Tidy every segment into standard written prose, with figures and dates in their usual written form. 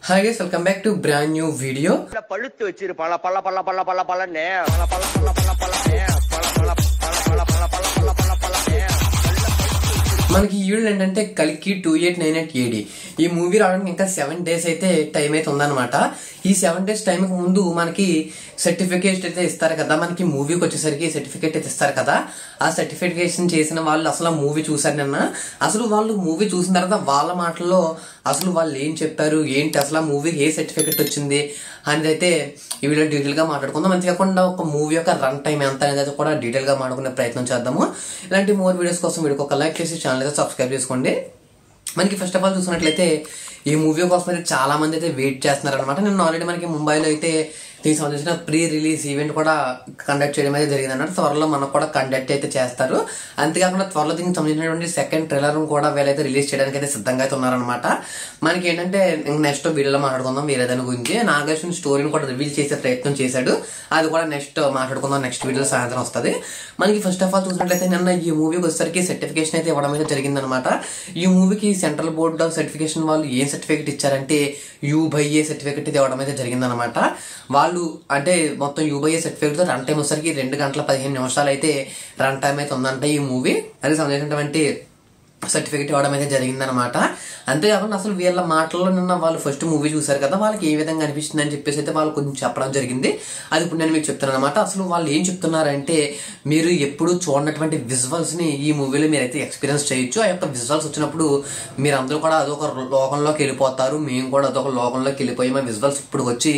Hi guys, welcome back to brand new video. పళ్ళుత్తు వచ్చిరు పళ్ళ పళ్ళ పళ్ళ పళ్ళ పళ్ళ పళ్ళనే పళ్ళ పళ్ళ పళ్ళ పళ్ళ పళ్ళనే పళ్ళ పళ్ళ పళ్ళ పళ్ళ పళ్ళ పళ్ళ పళ్ళ పళ్ళనే మనకి ఈ వీడియో ఏంటంటే కల్కి 2898 AD ఈ మూవీ రావడానికి ఇంకా 7 days అయితే టైం అయితే ఉందన్నమాట. ఈ 7 days టైం కి ముందు మనకి సర్టిఫికేట్ అయితే ఇస్తారు కదా, మనకి మూవీకి వచ్చేసరికి సర్టిఫికేట్ అయితే ఇస్తారు కదా. ఆ సర్టిఫికేషన్ చేసిన వాళ్ళు అసలు మూవీ చూసారు నిన్న. అసలు వాళ్ళు మూవీ చూసిన తర్వాత వాళ్ళ మాటల్లో అసలు వాళ్ళు ఏం చెప్పారు, ఏంటి అసలు మూవీ ఏ సర్టిఫికేట్ వచ్చింది అనేది అయితే ఈ వీడియో డీటెయిల్ గా మాట్లాడుకుందాం. అంతేకాకుండా ఒక మూవీ యొక్క రన్ టైం ఎంత అనేది కూడా డీటెయిల్ గా మాట్లాడుకునే ప్రయత్నం చేద్దాము. ఇలాంటి మోర్ వీడియోస్ కోసం వీడియోకి ఒక లైక్ చేసి ఛానల్ అయితే సబ్స్క్రైబ్ చేసుకోండి. మనకి ఫస్ట్ ఆఫ్ ఆల్ చూసినట్లయితే ఈ మూవీ కోసం అయితే చాలా మంది అయితే వెయిట్ చేస్తున్నారు అనమాట. నేను ఆల్రెడీ మనకి ముంబైలో అయితే దీనికి సంబంధించిన ప్రీ రిలీజ్ ఈవెంట్ కూడా కండక్ట్ చేయడం అయితే జరిగింది అన్నట్టు. త్వరలో మనకు కూడా కండక్ట్ అయితే చేస్తారు. అంతేకాకుండా త్వరలో దీనికి సంబంధించినటువంటి సెకండ్ ట్రైలర్ కూడా వీళ్ళైతే రిలీజ్ చేయడానికి అయితే సిద్ధంగా అయితే ఉన్నారనమాట. మనకి ఏంటంటే నెక్స్ట్ వీడియోలో మాట్లాడుకుందాం వేరే దాని గురించి. నాగార్జున స్టోరీని కూడా రివీల్ చేసే ప్రయత్నం చేశాడు, అది కూడా నెక్స్ట్ మాట్లాడుకుందాం. నెక్స్ట్ వీడియో సాయంత్రం వస్తుంది. మనకి ఫస్ట్ ఆఫ్ ఆల్ చూసినట్లయితే నిన్న ఈ మూవీకి వచ్చేసరికి సర్టిఫికేషన్ అయితే ఇవ్వడం అయితే జరిగిందనమాట. ఈ మూవీకి సెంట్రల్ బోర్డ్ ఆఫ్ సర్టిఫికేషన్ వాళ్ళు ఏం సర్టిఫికేట్ ఇచ్చారంటే U/A సర్టిఫికేట్ అయితే ఇవ్వడం అయితే జరిగిందనమాట. వాళ్ళు అంటే మొత్తం U/A సర్టిఫికేట్ తో రన్ టైం వచ్చేసరికి 2 గంటల 15 నిమిషాలు అయితే రన్ టైం అయితే ఉందంట ఈ మూవీ. అది సంబంధించినటువంటి సర్టిఫికేట్ ఇవ్వడం అయితే జరిగిందనమాట. అంతేకాకుండా అసలు వీళ్ళ మాటల్లో నిన్న వాళ్ళు ఫస్ట్ మూవీ చూసారు కదా, వాళ్ళకి ఏ విధంగా అనిపిస్తుంది అని చెప్పేసి అయితే వాళ్ళు కొంచెం చెప్పడం జరిగింది. అది ఇప్పుడు నేను మీకు చెప్తాను అనమాట. అసలు వాళ్ళు ఏం చెప్తున్నారంటే, మీరు ఎప్పుడు చూడనటువంటి విజువల్స్ ని ఈ మూవీలో మీరైతే ఎక్స్పీరియన్స్ చేయొచ్చు. ఆ యొక్క విజువల్స్ వచ్చినప్పుడు మీరు అందరూ కూడా అదొక లోకంలోకి వెళ్ళిపోతారు, మేము కూడా అదొక లోకంలోకి వెళ్ళిపోయి మా విజువల్స్ ఇప్పుడు వచ్చి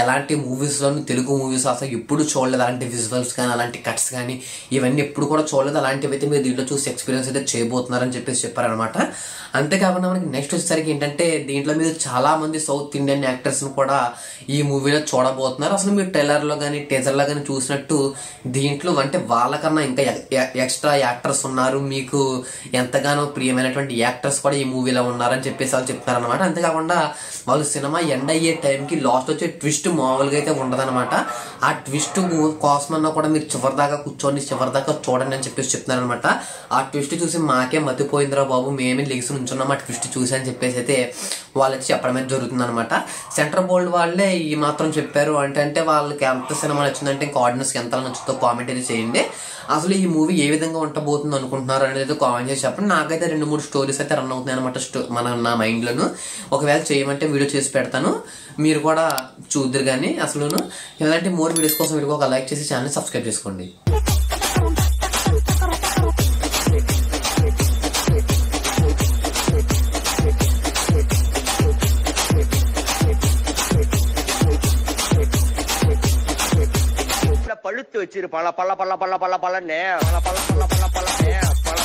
ఎలాంటి మూవీస్ లోని తెలుగు మూవీస్ అసలు ఎప్పుడు చూడలేదు అలాంటి విజువల్స్ కానీ అలాంటి కట్స్ కానీ ఇవన్నీ ఎప్పుడు కూడా చూడలేదు. అలాంటివి అయితే మీరు దీంట్లో చూసి ఎక్స్పీరియన్స్ అయితే చేయబోతున్నారని చెప్పేసి చెప్పారనమాట. అంతేకాకుండా మనకి నెక్స్ట్ వచ్చేసరికి ఏంటంటే, దీంట్లో మీరు చాలా మంది సౌత్ ఇండియన్ యాక్టర్స్ ని కూడా ఈ మూవీలో చూడబోతున్నారు. అసలు మీరు ట్రైలర్ లో కానీ టీజర్ లో కానీ చూసినట్టు దీంట్లో అంటే వాళ్ళకన్నా ఇంకా ఎక్స్ట్రా యాక్టర్స్ ఉన్నారు, మీకు ఎంతగానో ప్రియమైనటువంటి యాక్టర్స్ కూడా ఈ మూవీలో ఉన్నారని చెప్పేసి వాళ్ళు చెప్తున్నారు అనమాట. అంతేకాకుండా వాళ్ళు సినిమా ఎండ్ అయ్యే టైంకి లాస్ట్ వచ్చే ట్విస్ట్ మామూలుగా అయితే ఉండదన్నమాట. ఆ ట్విస్ట్ కోసమన్నా కూడా మీరు చివరిదాకా కూర్చోండి, చివరిదాకా చూడండి అని చెప్పేసి చెప్తున్నారు అనమాట. ఆ ట్విస్ట్ చూసి మాకే మతిపోయిందిరా బాబు, మేమే లెగ్స్ నుంచున్నాం ఆ ట్విస్ట్ చూసి అని చెప్పేసి అయితే వాళ్ళైతే చెప్పడం అయితే జరుగుతుంది అనమాట. సెంట్రల్ బోర్డ్ వాళ్ళే ఈ మాత్రం చెప్పారు అంటే వాళ్ళకి ఎంత సినిమా నచ్చిందంటే ఇంకా ఆడియన్స్ కి ఎంత నచ్చుతో కామెంట్ అయితే చేయండి. అసలు ఈ మూవీ ఏ విధంగా ఉండబోతుంది అనుకుంటున్నారు అనేది కామెంట్ చేసి చెప్పండి. నాకైతే 2-3 స్టోరీస్ అయితే రన్ అవుతున్నాయి అనమాట నా మైండ్ లోను. ఒకవేళ చేయమంటే వీడియో చేసి పెడతాను, మీరు కూడా చూద్దరు. కానీ అసలు ఇలాంటి మోర్ వీడియోస్ కోసం వీడియో ఒక లైక్ చేసి ఛానల్ సబ్స్క్రైబ్ చేసుకోండి. పళ్ళుత్తు వచ్చిరు పళ్ళ పళ్ళ పళ్ళ పళ్ళ పళ్ళ పళ్ళనే పళ్ళ పళ్ళ పళ్ళ పళ్ళ పళ్ళనే పళ్ళ